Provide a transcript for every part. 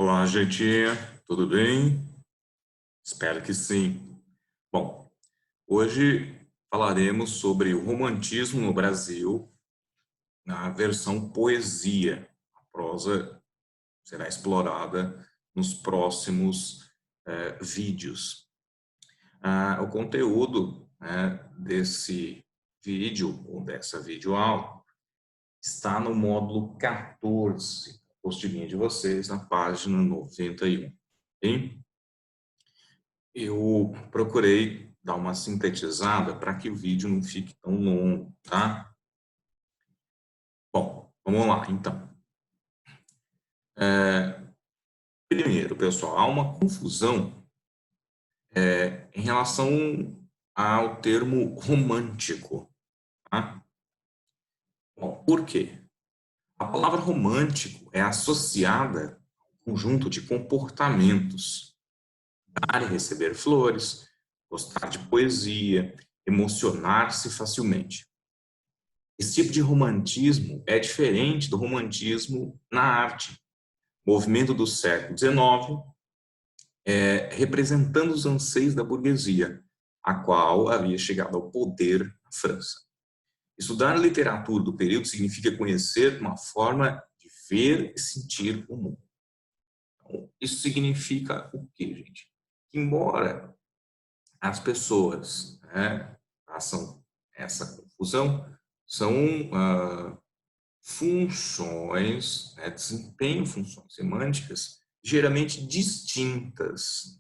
Olá, gente, tudo bem? Espero que sim. Bom, hoje falaremos sobre o romantismo no Brasil na versão poesia. A prosa será explorada nos próximos vídeos. O conteúdo, desse vídeo ou dessa videoaula está no módulo 14, apostilinha de vocês, na página 91. Hein? Eu procurei dar uma sintetizada para que o vídeo não fique tão longo, tá? Bom, vamos lá, então. Primeiro, pessoal, há uma confusão em relação ao termo romântico, tá? Bom, por quê? A palavra romântico é associada a um conjunto de comportamentos: dar e receber flores, gostar de poesia, emocionar-se facilmente. Esse tipo de romantismo é diferente do romantismo na arte, movimento do século XIX, representando os anseios da burguesia, a qual havia chegado ao poder na França. Estudar a literatura do período significa conhecer uma forma de ver e sentir o mundo. Então, isso significa o quê, gente? Que embora as pessoas façam essa confusão, são funções, desempenham funções semânticas geralmente distintas.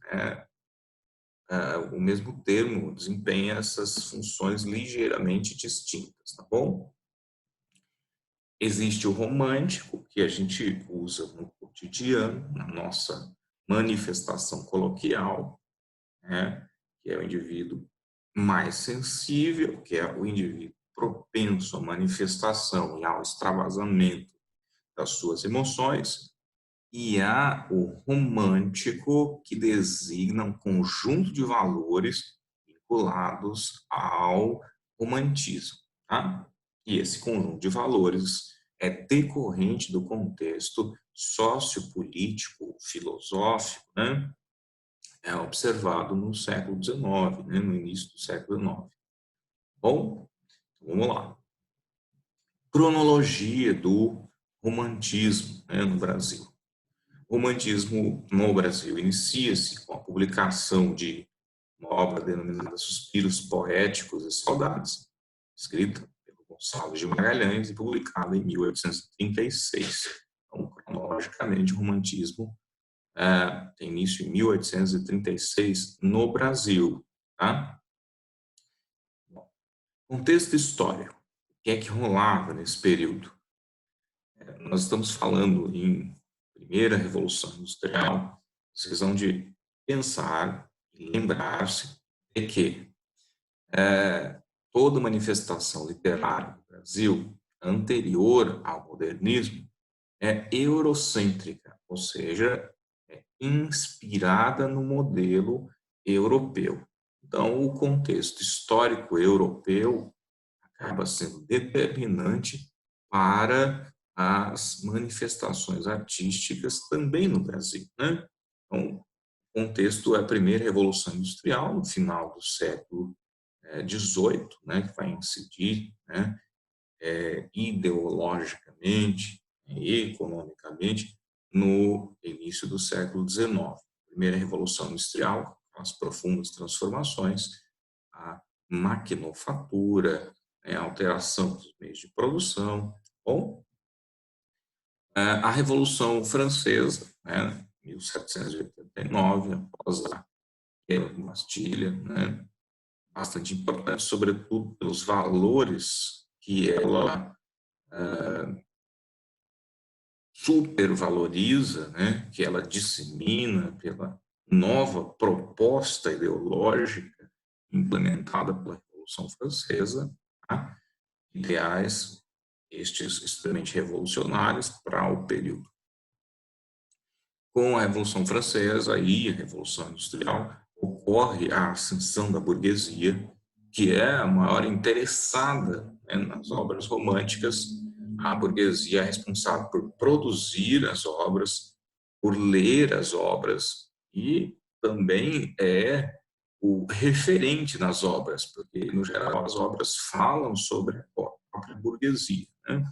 O mesmo termo desempenha essas funções ligeiramente distintas, tá bom? Existe o romântico, que a gente usa no cotidiano, na nossa manifestação coloquial, que é o indivíduo mais sensível, que é o indivíduo propenso à manifestação e ao extravasamento das suas emoções, e há o romântico, que designa um conjunto de valores vinculados ao romantismo, tá? E esse conjunto de valores é decorrente do contexto sociopolítico, filosófico, observado no século XIX, no início do século XIX. Bom, vamos lá. Cronologia do romantismo, no Brasil. O romantismo no Brasil inicia-se com a publicação de uma obra denominada Suspiros Poéticos e Saudades, escrita pelo Gonçalves de Magalhães e publicada em 1836. Então, cronologicamente, o romantismo tem início em 1836 no Brasil. Tá? Contexto histórico. O que é que rolava nesse período? Nós estamos falando em primeira Revolução Industrial, precisam de pensar e lembrar-se de que toda manifestação literária no Brasil, anterior ao modernismo, é eurocêntrica, ou seja, é inspirada no modelo europeu. Então, o contexto histórico europeu acaba sendo determinante para as manifestações artísticas também no Brasil, né? Então, o contexto é a primeira Revolução Industrial, no final do século XVIII, que vai incidir, ideologicamente e economicamente no início do século XIX. Primeira Revolução Industrial, as profundas transformações, a maquinofatura, a alteração dos meios de produção. Bom, a Revolução Francesa, 1789, após a Guerra de Bastilha, bastante importante, sobretudo pelos valores que ela supervaloriza, que ela dissemina, pela nova proposta ideológica implementada pela Revolução Francesa, tá? Ideais estes extremamente revolucionários para o período. Com a Revolução Francesa e a Revolução Industrial, ocorre a ascensão da burguesia, que é a maior interessada nas obras românticas. A burguesia é responsável por produzir as obras, por ler as obras e também é o referente nas obras, porque, no geral, as obras falam sobre a própria burguesia, né?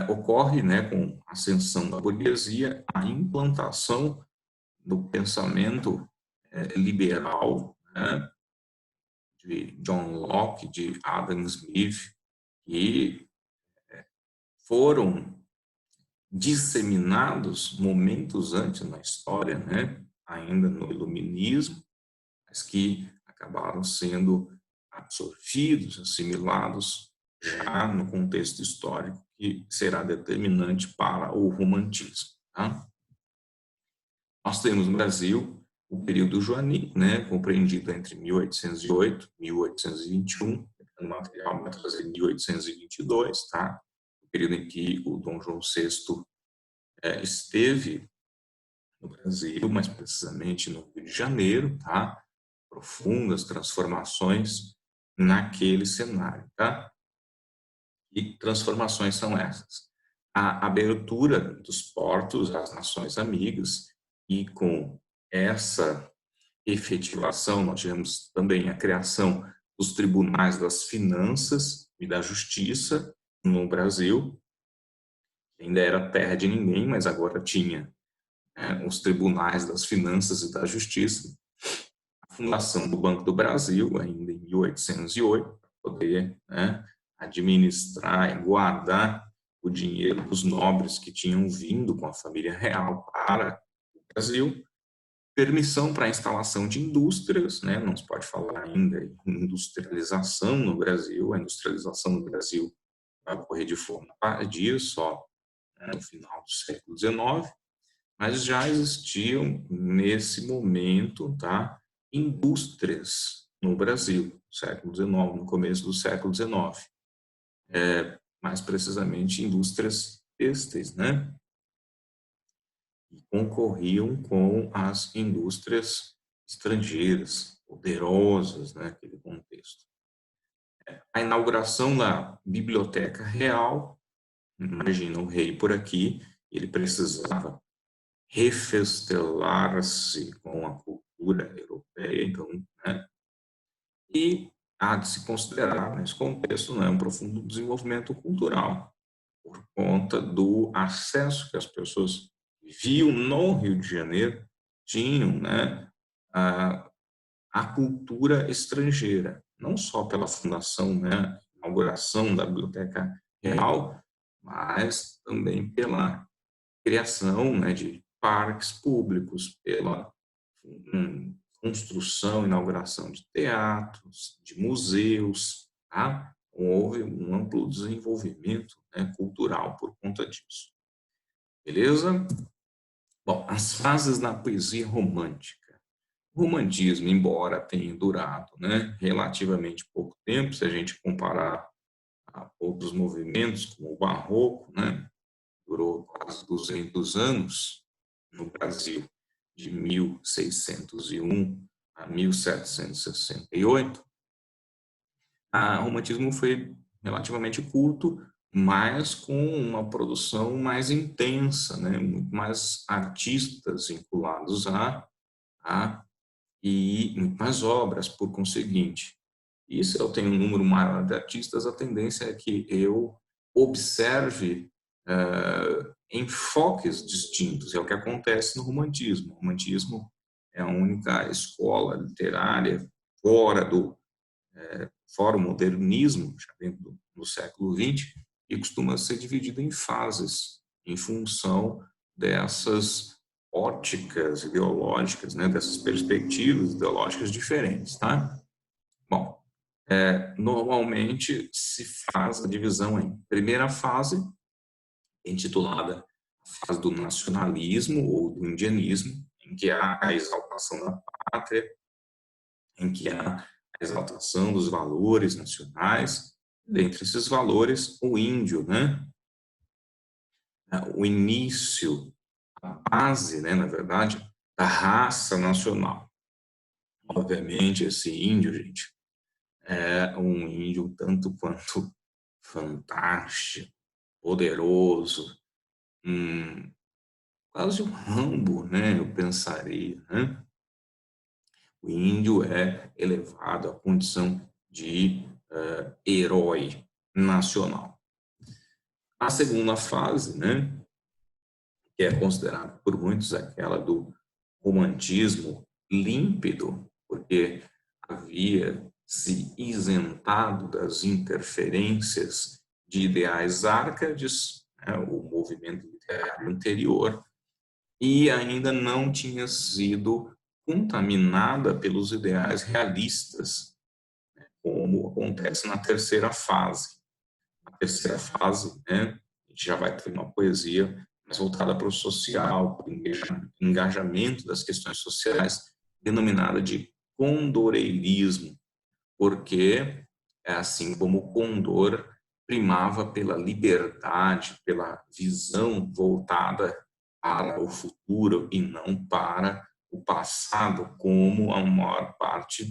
Ocorre, né, com a ascensão da burguesia, a implantação do pensamento liberal, né, de John Locke, de Adam Smith, que foram disseminados momentos antes na história, né, ainda no Iluminismo, mas que acabaram sendo absorvidos, assimilados já no contexto histórico que será determinante para o romantismo. Tá? Nós temos no Brasil o período joanino, né, compreendido entre 1808 e 1821, o material vai trazer 1822, tá? O período em que o Dom João VI esteve no Brasil, mais precisamente no Rio de Janeiro, tá? Profundas transformações naquele cenário, tá? E transformações são essas? A abertura dos portos às nações amigas e com essa efetivação nós tivemos também a criação dos tribunais das finanças e da justiça no Brasil, ainda era terra de ninguém, mas agora tinha os tribunais das finanças e da justiça, a fundação do Banco do Brasil, ainda em 1808, para poder, né, administrar e guardar o dinheiro dos nobres que tinham vindo com a família real para o Brasil, permissão para a instalação de indústrias, né, não se pode falar ainda em industrialização no Brasil, a industrialização no Brasil vai ocorrer de forma tardia, só no final do século XIX, mas já existiam nesse momento, tá, indústrias no Brasil, século XIX, no começo do século XIX, mais precisamente indústrias têxteis, né, e concorriam com as indústrias estrangeiras, poderosas, né, naquele contexto. A inauguração da Biblioteca Real, imagina o rei por aqui, ele precisava refestelar-se com a cultura europeia, então, né? E há de se considerar, nesse contexto, né, um profundo desenvolvimento cultural, por conta do acesso que as pessoas viviam no Rio de Janeiro, tinham, né, a cultura estrangeira, não só pela fundação, né, inauguração da Biblioteca Real, mas também pela criação, né, de parques públicos, pela construção, inauguração de teatros, de museus, tá? Houve um amplo desenvolvimento, né, cultural por conta disso. Beleza? Bom, as fases na poesia romântica. O romantismo, embora tenha durado, né, relativamente pouco tempo, se a gente comparar a outros movimentos, como o barroco, né, durou quase 200 anos no Brasil, de 1601 a 1768. O romantismo foi relativamente curto, mas com uma produção mais intensa, né? Muito mais artistas vinculados a e muito mais obras, por conseguinte. E se eu tenho um número maior de artistas, a tendência é que eu observe enfoques distintos. É o que acontece no romantismo. O romantismo é a única escola literária fora fora o modernismo, já dentro do século XX, e costuma ser dividido em fases, em função dessas óticas ideológicas, né, dessas perspectivas ideológicas diferentes, tá? Bom, normalmente se faz a divisão em primeira fase, intitulada fase do nacionalismo ou do indianismo, em que há a exaltação da pátria, em que há a exaltação dos valores nacionais, dentre esses valores, o índio, né? O início, a base, né, na verdade, da raça nacional. Obviamente, esse índio, gente, é um índio tanto quanto fantástico, poderoso, Quase um Rambo, né, eu pensaria, né? O índio é elevado à condição de herói nacional. A segunda fase, né, que é considerada por muitos aquela do romantismo límpido, porque havia se isentado das interferências de ideais árcades, né, o movimento literário anterior, e ainda não tinha sido contaminada pelos ideais realistas, como acontece na terceira fase. Na terceira fase, né, a gente já vai ter uma poesia mais voltada para o social, para o engajamento das questões sociais, denominada de condoreirismo, porque é assim como o condor primava pela liberdade, pela visão voltada para o futuro e não para o passado, como a maior parte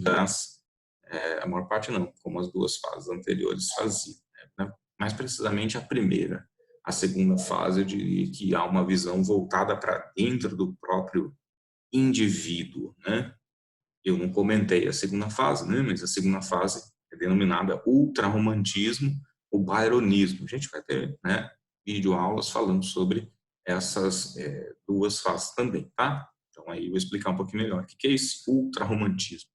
a maior parte não, como as duas fases anteriores faziam, né? Mais precisamente a primeira. A segunda fase, eu diria que há uma visão voltada para dentro do próprio indivíduo, né? Eu não comentei a segunda fase, né? Mas a segunda fase é denominada ultrarromantismo ou byronismo. A gente vai ter, né, videoaulas falando sobre essas duas fases também, tá? Então aí eu vou explicar um pouquinho melhor. O que é esse ultrarromantismo?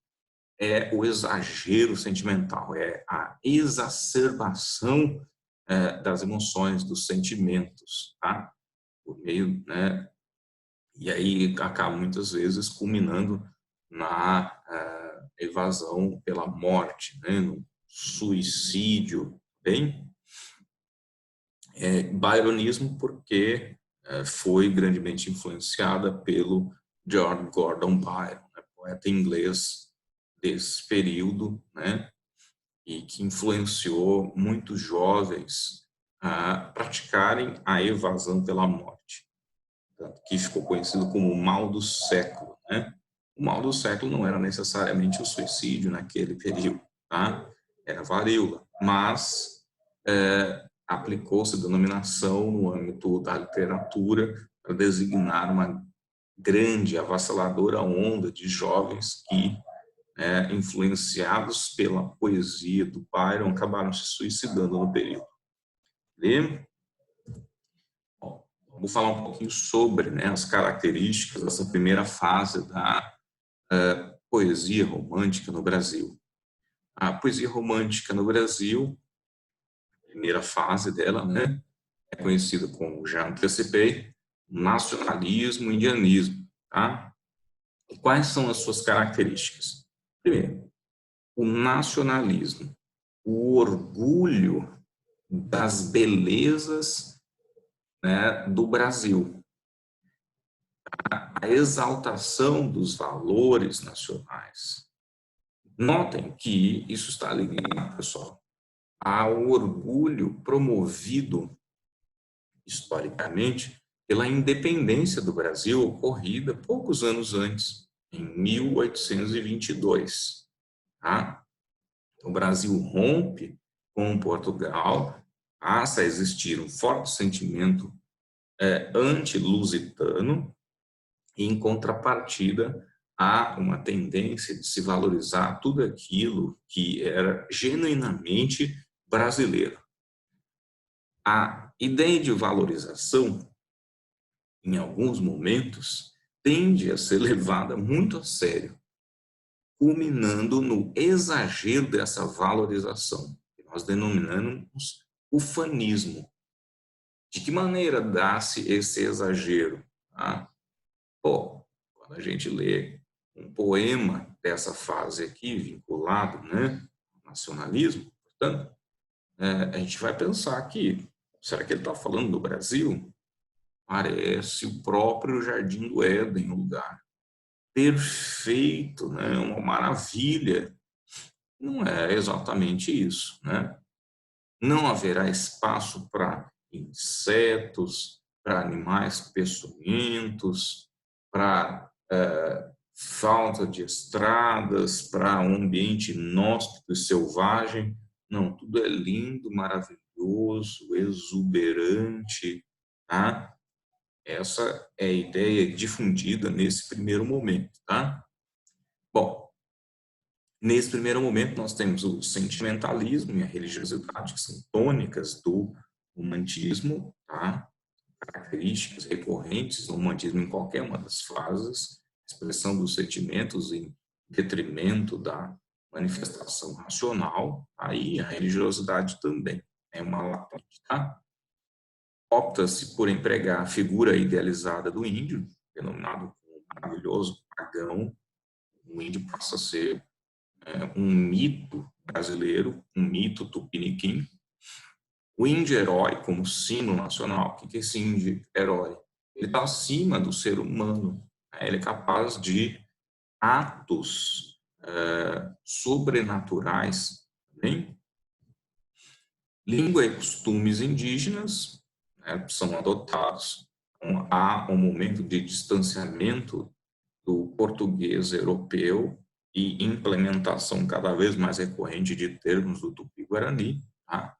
É o exagero sentimental, é a exacerbação das emoções, dos sentimentos, tá? Por meio, né? E aí acaba muitas vezes culminando na evasão pela morte, né? No suicídio, bem? Byronismo porque foi grandemente influenciada pelo George Gordon Byron, né? Poeta inglês desse período, né? E que influenciou muitos jovens a praticarem a evasão pela morte, que ficou conhecido como o mal do século, né? O mal do século não era necessariamente o suicídio naquele período, tá? Era a varíola, mas aplicou-se a denominação no âmbito da literatura para designar uma grande, avassaladora onda de jovens que, influenciados pela poesia do Byron, acabaram se suicidando no período. E, bom, vamos falar um pouquinho sobre, né, as características dessa primeira fase da poesia romântica no Brasil. A poesia romântica no Brasil, a primeira fase dela, né, é conhecida como, já antecipei, nacionalismo e indianismo. Tá? E quais são as suas características? Primeiro, o nacionalismo, o orgulho das belezas, né, do Brasil, a exaltação dos valores nacionais. Notem que isso está ligado, pessoal, ao orgulho promovido historicamente pela independência do Brasil, ocorrida poucos anos antes, em 1822. Tá? O Brasil rompe com Portugal, passa a existir um forte sentimento anti-lusitano, e, em contrapartida, há uma tendência de se valorizar tudo aquilo que era genuinamente brasileiro. A ideia de valorização, em alguns momentos, tende a ser levada muito a sério, culminando no exagero dessa valorização, que nós denominamos ufanismo. De que maneira dá-se esse exagero? Tá? Pô, quando a gente lê um poema dessa fase aqui, vinculado, né, ao nacionalismo, portanto, a gente vai pensar que, será que ele está falando do Brasil? Parece o próprio Jardim do Éden, um lugar perfeito, né, uma maravilha. Não é exatamente isso, né? Não haverá espaço para insetos, para animais peçonhentos, para falta de estradas, para um ambiente inóspito e selvagem. Não, tudo é lindo, maravilhoso, exuberante, tá? Essa é a ideia difundida nesse primeiro momento, tá? Bom, nesse primeiro momento nós temos o sentimentalismo e a religiosidade, que são tônicas do romantismo, tá? Características recorrentes no romantismo em qualquer uma das fases, expressão dos sentimentos em detrimento da manifestação racional, aí a religiosidade também é uma latente, tá? Opta-se por empregar a figura idealizada do índio, denominado como maravilhoso pagão. O índio passa a ser um mito brasileiro, um mito tupiniquim. O índio herói como símbolo nacional. O que é esse índio herói? Ele está acima do ser humano. Ele é capaz de atos sobrenaturais. Bem? Língua e costumes indígenas, né, são adotados. Então, há um momento de distanciamento do português europeu e implementação cada vez mais recorrente de termos do Tupi-Guarani. Tá?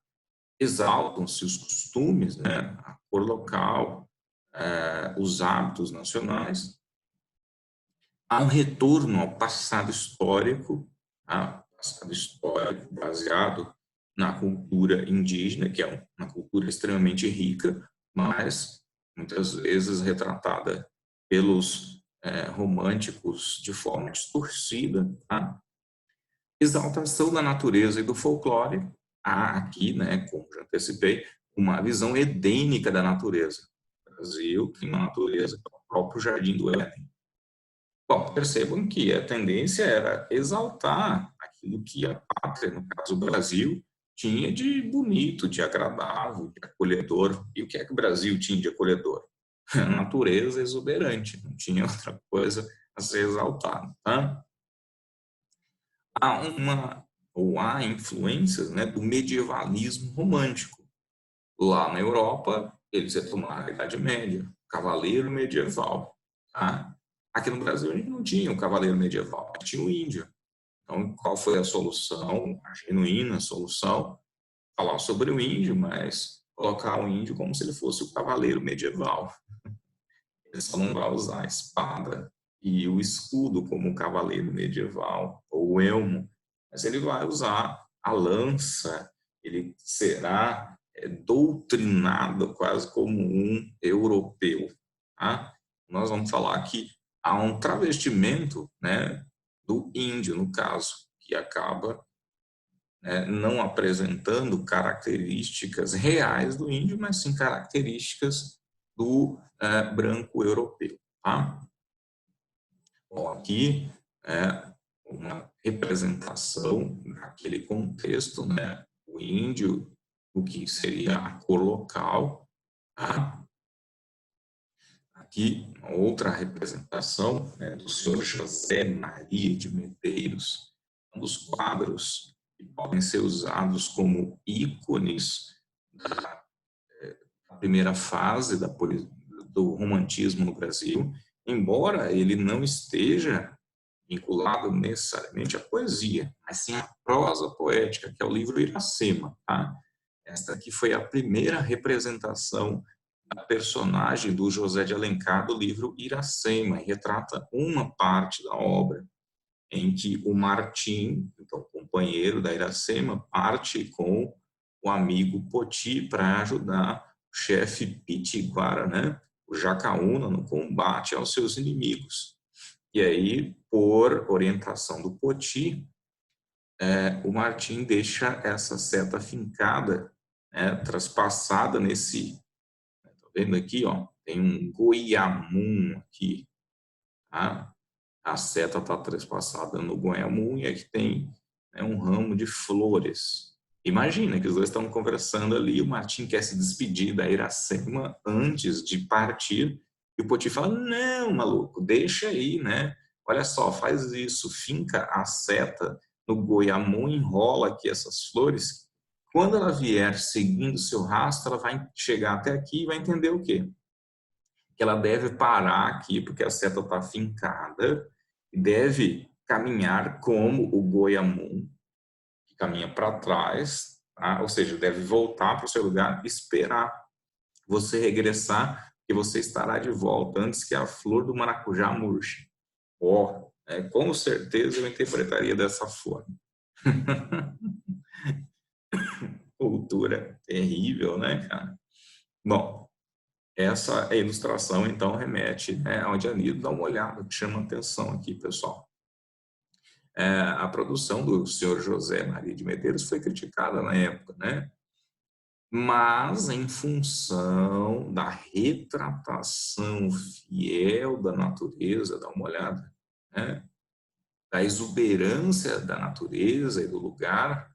Exaltam-se os costumes, né, a cor local, os hábitos nacionais. Há um retorno ao passado histórico, tá? Passado histórico baseado na cultura indígena, que é uma cultura extremamente rica, mas muitas vezes retratada pelos românticos de forma distorcida. Tá? Exaltação da natureza e do folclore. Há aqui, né, como já antecipei, uma visão edênica da natureza. O Brasil tem uma natureza que é o próprio Jardim do Éden. Bom, percebam que a tendência era exaltar aquilo que a pátria, no caso o Brasil, tinha de bonito, de agradável, de acolhedor. E o que é que o Brasil tinha de acolhedor? A natureza exuberante, não tinha outra coisa a ser exaltada. Tá? Há influências, né, do medievalismo romântico. Lá na Europa, eles retomaram a Idade Média, cavaleiro medieval. Tá? Aqui no Brasil, a gente não tinha o cavaleiro medieval, tinha o índio. Então, qual foi a solução, a genuína solução? Falar sobre o índio, mas colocar o índio como se ele fosse o cavaleiro medieval. Ele só não vai usar a espada e o escudo como o cavaleiro medieval, ou o elmo, mas ele vai usar a lança, ele será doutrinado quase como um europeu. Tá? Nós vamos falar que há um travestimento, né, do índio, no caso, que acaba não apresentando características reais do índio, mas sim características do branco europeu. Tá? Bom, aqui é uma representação naquele contexto, né? O índio, o que seria a cor local. Tá? Aqui, outra representação, né, do senhor José Maria de Medeiros, um dos quadros que podem ser usados como ícones da primeira fase do romantismo no Brasil, embora ele não esteja vinculado necessariamente à poesia, mas sim à prosa poética, que é o livro Iracema. Tá? Esta aqui foi a primeira representação da personagem do José de Alencar do livro Iracema, e retrata uma parte da obra em que o Martim, então companheiro da Iracema, parte com o amigo Poti para ajudar o chefe Pitiguara, né, o Jacaúna, no combate aos seus inimigos. E aí, por orientação do Poti, o Martim deixa essa seta fincada, né, traspassada nesse. Tá vendo aqui, ó? Tem um goiamum aqui, tá? A seta está trespassada no goiamum e aqui tem, né, um ramo de flores. Imagina que os dois estão conversando ali, o Martim quer se despedir da Iracema antes de partir, e o Poti fala, não, maluco, deixa aí, né? Olha só, faz isso, finca a seta no goiamum, enrola aqui essas flores. Quando ela vier seguindo seu rastro, ela vai chegar até aqui e vai entender o quê? Que ela deve parar aqui, porque a seta está fincada, e deve caminhar como o goiamum, que caminha para trás, tá? Ou seja, deve voltar para o seu lugar e esperar você regressar que você estará de volta antes que a flor do maracujá murche. Ó, com certeza eu interpretaria dessa forma. Cultura terrível, né, cara? Bom, essa ilustração, então, remete, né, ao Dianido. Dá uma olhada, que chama atenção aqui, pessoal. A produção do senhor José Maria de Medeiros foi criticada na época, né? Mas em função da retratação fiel da natureza, dá uma olhada, né? Da exuberância da natureza e do lugar,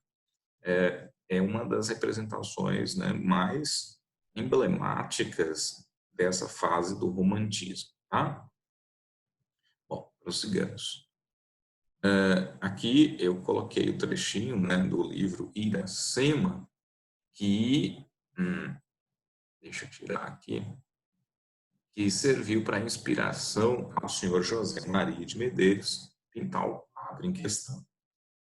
é uma das representações, né, mais emblemáticas dessa fase do romantismo, tá? Bom, prossigamos. Aqui eu coloquei o trechinho, né, do livro Iracema, que, deixa eu tirar aqui, que serviu para inspiração ao senhor José Maria de Medeiros pintar o quadro em questão.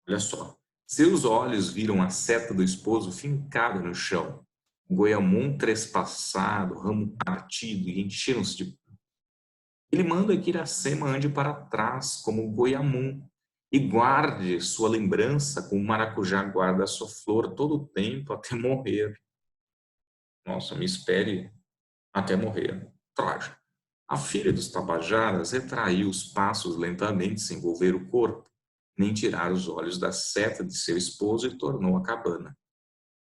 Olha só. Seus olhos viram a seta do esposo fincada no chão, o goiamum trespassado, ramo partido, e encheram-se de... Ele manda que Iracema ande para trás, como o goiamum, e guarde sua lembrança como o maracujá guarda a sua flor todo o tempo até morrer. Nossa, me espere até morrer. Trágico. A filha dos Tabajaras retraiu os passos lentamente, sem envolver o corpo, nem tirar os olhos da seta de seu esposo, e tornou à cabana.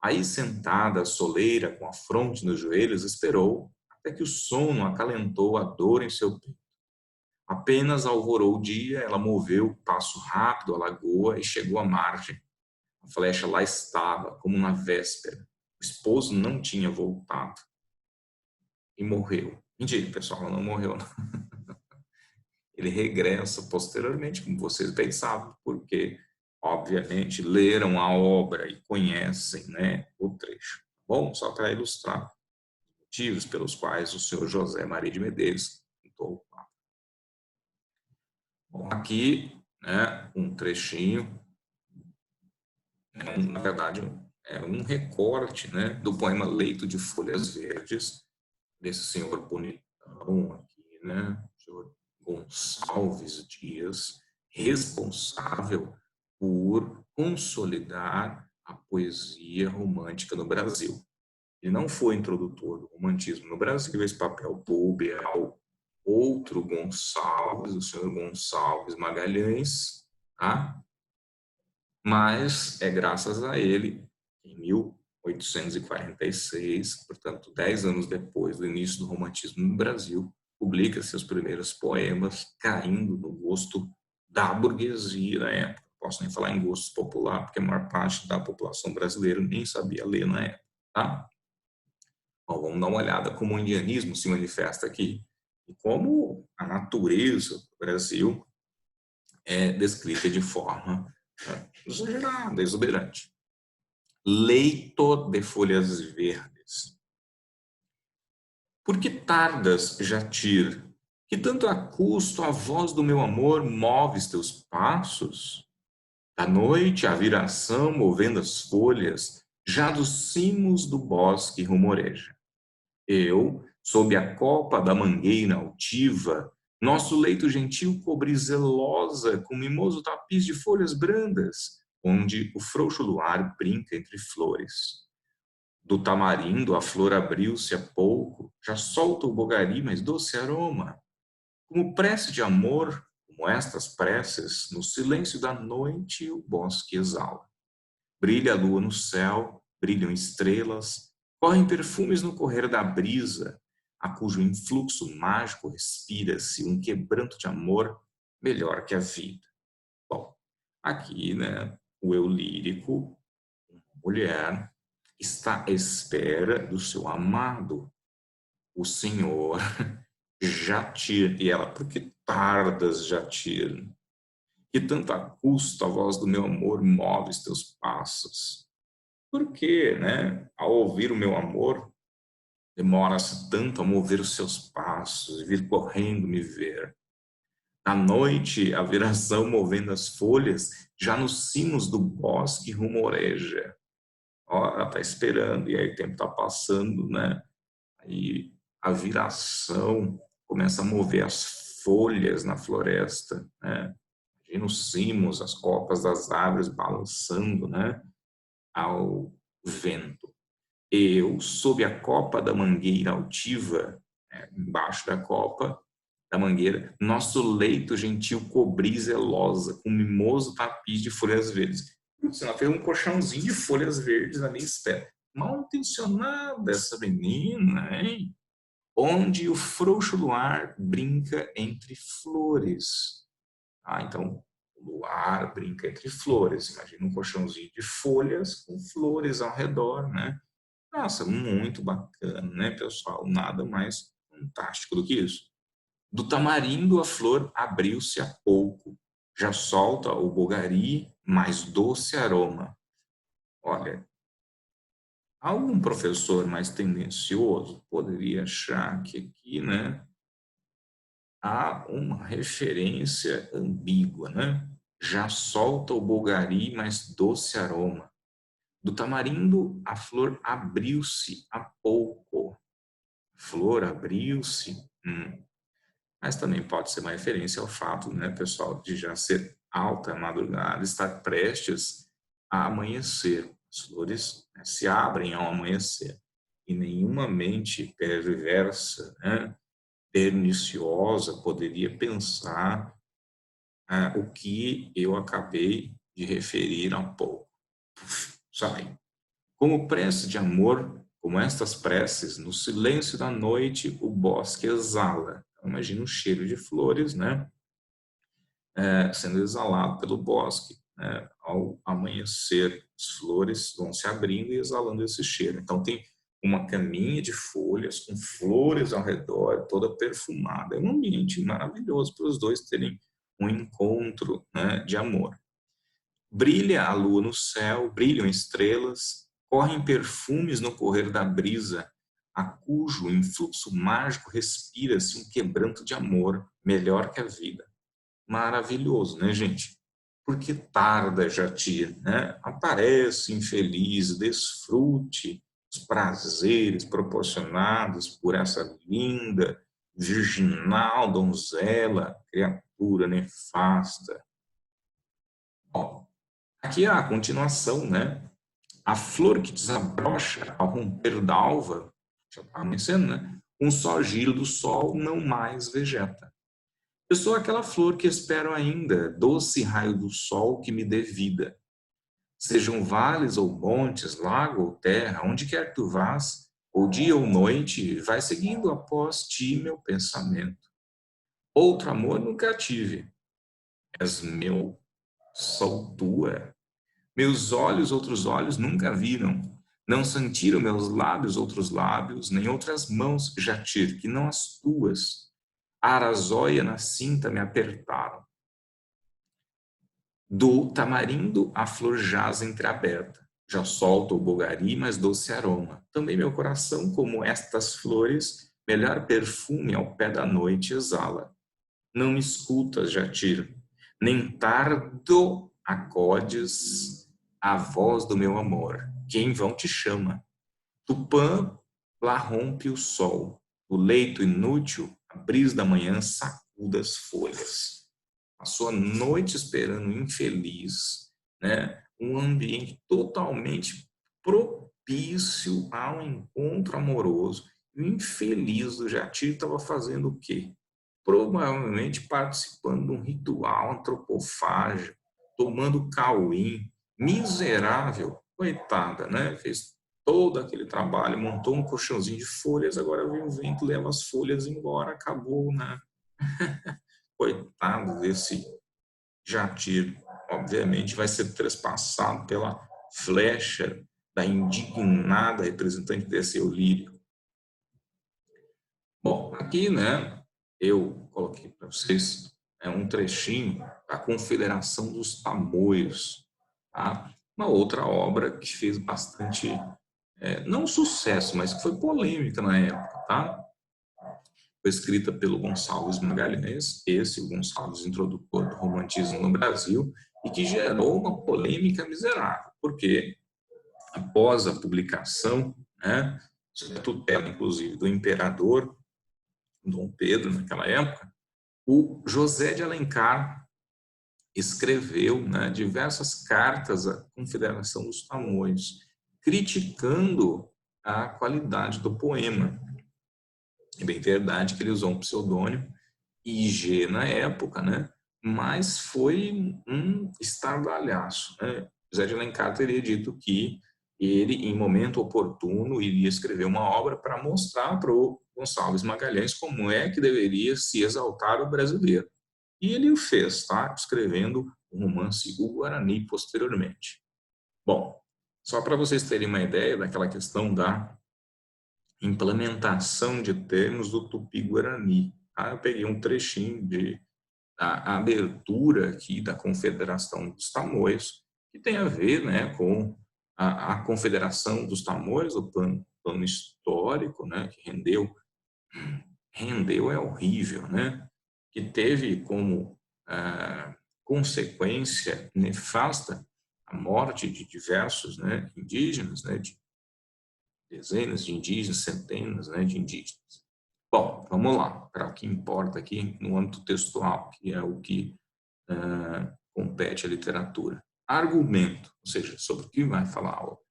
Aí, sentada à soleira, com a fronte nos joelhos, esperou, até que o sono acalentou a dor em seu peito. Apenas alvorou o dia, ela moveu o passo rápido à lagoa e chegou à margem. A flecha lá estava, como na véspera. O esposo não tinha voltado. E morreu. Mentira, pessoal, ela não morreu, não. Ele regressa posteriormente, como vocês bem sabem, porque, obviamente, leram a obra e conhecem, né, o trecho. Bom, só para ilustrar os motivos pelos quais o senhor José Maria de Medeiros pintou o quadro. Bom, aqui, né, um trechinho, na verdade, é um recorte, né, do poema Leito de Folhas Verdes, desse senhor bonitão aqui, né, senhor Gonçalves Dias, responsável por consolidar a poesia romântica no Brasil. Ele não foi introdutor do romantismo no Brasil, esse papel coube ao outro Gonçalves, o senhor Gonçalves Magalhães, tá? Mas é graças a ele, em 1846, portanto, 10 anos depois do início do romantismo no Brasil, publica seus primeiros poemas, caindo no gosto da burguesia da época. Posso nem falar em gosto popular, porque a maior parte da população brasileira nem sabia ler na época, tá? Bom, vamos dar uma olhada como o indianismo se manifesta aqui e como a natureza do Brasil é descrita de forma exagerada, exuberante. Leito de folhas verdes. Por que tardas, Jatir? Que tanto a custo a voz do meu amor moves teus passos? Da noite a viração movendo as folhas, já dos cimos do bosque rumoreja. Eu, sob a copa da mangueira altiva, nosso leito gentil cobri zelosa com mimoso tapiz de folhas brandas, onde o frouxo luar brinca entre flores. Do tamarindo a flor abriu-se há pouco, já solta o bogari mais doce aroma. Como prece de amor, como estas preces, no silêncio da noite o bosque exala. Brilha a lua no céu, brilham estrelas, correm perfumes no correr da brisa, a cujo influxo mágico respira-se um quebranto de amor melhor que a vida. Bom, aqui, né, o eu lírico, uma mulher, está à espera do seu amado, o senhor Jatir. E ela, por que tardas, Jatir? Que tanto a custo a voz do meu amor move os teus passos? Por que, né, ao ouvir o meu amor, demora-se tanto a mover os seus passos e vir correndo me ver? À noite, a viração movendo as folhas, já nos cimos do bosque rumoreja. Ó, ela está esperando, e aí o tempo está passando, né? Aí a viração, começa a mover as folhas na floresta, né? Imagina os cimos, as copas das árvores balançando, né? Ao vento. Eu, sob a copa da mangueira altiva, né? Embaixo da copa da mangueira, nosso leito gentil cobri zelosa, com mimoso tapiz de folhas verdes. Ela fez um colchãozinho de folhas verdes ali, espera. Mal intencionada essa menina, hein? Onde o frouxo luar brinca entre flores. Então, o luar brinca entre flores. Imagina um colchãozinho de folhas com flores ao redor, né? Nossa, muito bacana, né, pessoal? Nada mais fantástico do que isso. Do tamarindo a flor abriu-se há pouco. Já solta o bogari, mais doce aroma. Olha, algum professor mais tendencioso poderia achar que aqui, né, há uma referência ambígua, né? Já solta o bogari, mais doce aroma. Do tamarindo, a flor abriu-se há pouco. Flor abriu-se. Mas também pode ser uma referência ao fato, né, pessoal, de já ser alta madrugada, estar prestes a amanhecer. As flores, né, se abrem ao amanhecer. E nenhuma mente perversa, né, perniciosa poderia pensar o que eu acabei de referir há pouco. Sai. Como prece de amor, como estas preces, no silêncio da noite o bosque exala. Então, imagina o cheiro de flores, né, sendo exalado pelo bosque. Né? Ao amanhecer, as flores vão se abrindo e exalando esse cheiro. Então, tem uma caminha de folhas com flores ao redor, toda perfumada. É um ambiente maravilhoso para os dois terem um encontro, né, de amor. Brilha a lua no céu, brilham estrelas, correm perfumes no correr da brisa, a cujo influxo mágico respira-se um quebranto de amor, melhor que a vida. Maravilhoso, né, gente? Porque tarda já tia, né? Aparece infeliz, desfrute os prazeres proporcionados por essa linda, virginal donzela, criatura nefasta. Ó, aqui é a continuação, né? A flor que desabrocha ao romper da alva, já está amanhecendo, né? Um só giro do sol não mais vegeta. Eu sou aquela flor que espero ainda, doce raio do sol que me dê vida. Sejam vales ou montes, lago ou terra, onde quer que tu vás, ou dia ou noite, vai seguindo após ti meu pensamento. Outro amor nunca tive. És meu, sou tua. Meus olhos outros olhos nunca viram. Não sentiram meus lábios outros lábios, nem outras mãos jatir, que não as tuas. A arazóia na cinta me apertaram. Do tamarindo a flor jaz entreaberta. Já solta o bogari, mas doce aroma. Também meu coração, como estas flores, melhor perfume ao pé da noite exala. Não me escutas, Jatir, nem tardo acodes a voz do meu amor. Que em vão te chama. Tupã, lá rompe o sol. O leito inútil, a brisa da manhã sacuda as folhas. Passou a noite esperando, infeliz, né? Um ambiente totalmente propício ao encontro amoroso. E o infeliz do Jatir estava fazendo o quê? Provavelmente participando de um ritual antropofágico, tomando cauim, miserável, coitada, né? Fez todo aquele trabalho, montou um colchãozinho de folhas, agora vem o vento, leva as folhas embora, acabou, né? Coitado desse Jatir, obviamente vai ser trespassado pela flecha da indignada representante desse Eulírio. Bom, aqui, né, eu coloquei para vocês um trechinho da Confederação dos Tamoios, tá? Uma outra obra que fez bastante, não sucesso, mas que foi polêmica na época, tá? Foi escrita pelo Gonçalves Magalhães, esse o Gonçalves, introdutor do romantismo no Brasil, e que gerou uma polêmica miserável, porque após a publicação, né, sob a tutela, inclusive, do imperador Dom Pedro, naquela época, o José de Alencar escreveu, né, diversas cartas à Confederação dos Tamoios, criticando a qualidade do poema. É bem verdade que ele usou um pseudônimo, IG na época, né, mas foi um estardalhaço, né? José de Alencar teria dito que ele, em momento oportuno, iria escrever uma obra para mostrar para o Gonçalves Magalhães como é que deveria se exaltar o brasileiro. E ele o fez, tá? Escrevendo o romance O Guarani posteriormente. Bom, só para vocês terem uma ideia daquela questão da implementação de termos do Tupi-Guarani. Tá? Eu peguei um trechinho da abertura aqui da Confederação dos Tamoios, que tem a ver, né, com a Confederação dos Tamoios, o plano histórico, né, que rendeu é horrível, né, que teve como consequência nefasta a morte de diversos, né, indígenas, né, de dezenas de indígenas, centenas, né, de indígenas. Bom, vamos lá, para o que importa aqui no âmbito textual, que é o que compete à literatura. Argumento, ou seja, sobre o que vai falar a obra.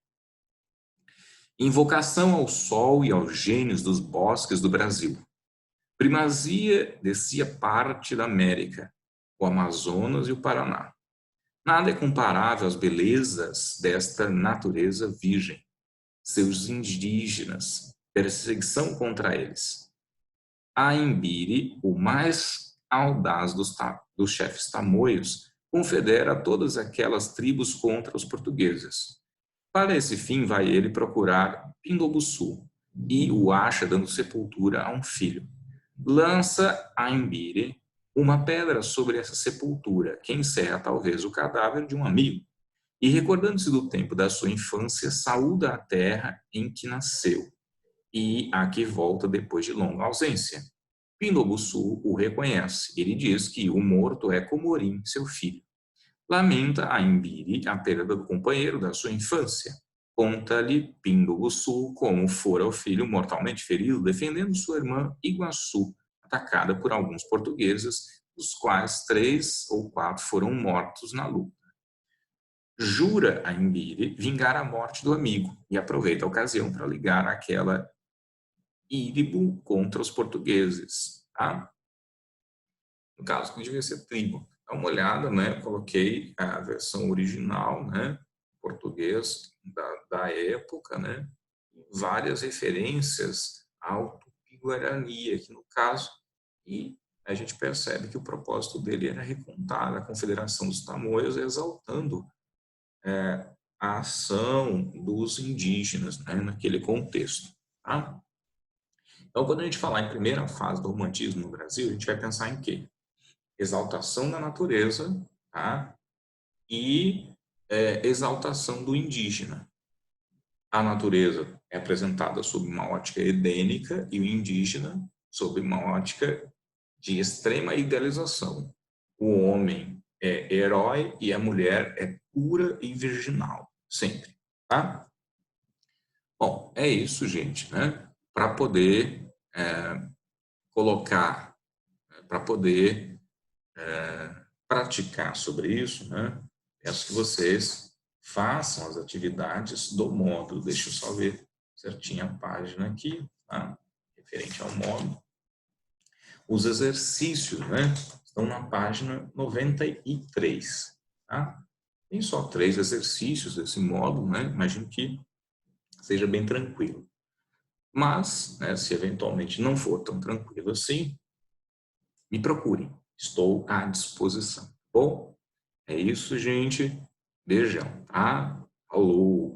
Invocação ao sol e aos gênios dos bosques do Brasil. Primazia descia parte da América, o Amazonas e o Paraná. Nada é comparável às belezas desta natureza virgem. Seus indígenas, perseguição contra eles. Aimbiri, o mais audaz dos chefes tamoios, confedera todas aquelas tribos contra os portugueses. Para esse fim vai ele procurar Pindobuçu e o acha dando sepultura a um filho. Lança Aimbiri uma pedra sobre essa sepultura, que encerra talvez o cadáver de um amigo, e recordando-se do tempo da sua infância, saúda a terra em que nasceu e a que volta depois de longa ausência. Pindobuçu o reconhece. Ele diz que o morto é Comorim, seu filho. Lamenta a Imbiri a perda do companheiro da sua infância. Conta-lhe Pindobuçu como fora o filho mortalmente ferido defendendo sua irmã Iguaçu, atacada por alguns portugueses, dos quais 3 ou 4 foram mortos na luta. Jura a Imbiri vingar a morte do amigo e aproveita a ocasião para ligar aquela Iribu contra os portugueses, tá? No caso, que devia ser tribo. Dá uma olhada, né? Coloquei a versão original, né? Português da época, né? Várias referências ao Tupi-Guarani aqui no caso, e a gente percebe que o propósito dele era recontar a Confederação dos Tamoios, exaltando a ação dos indígenas, né? Naquele contexto, tá? Então, quando a gente falar em primeira fase do romantismo no Brasil, a gente vai pensar em quê? Exaltação da natureza, tá? E exaltação do indígena. A natureza é apresentada sob uma ótica edênica e o indígena sob uma ótica de extrema idealização. O homem é herói e a mulher é pura e virginal, sempre, tá? Bom, é isso, gente, né? Para poder colocar, para poder praticar sobre isso, né? Peço que vocês façam as atividades do módulo. Deixa eu só ver certinho a página aqui, tá? Referente ao módulo. Os exercícios, né? Estão na página 93, tá? Tem só 3 exercícios desse módulo, né? Imagino que seja bem tranquilo. Mas, né, se eventualmente não for tão tranquilo assim, me procurem. Estou à disposição. Bom, é isso, gente. Beijão, tá? Falou!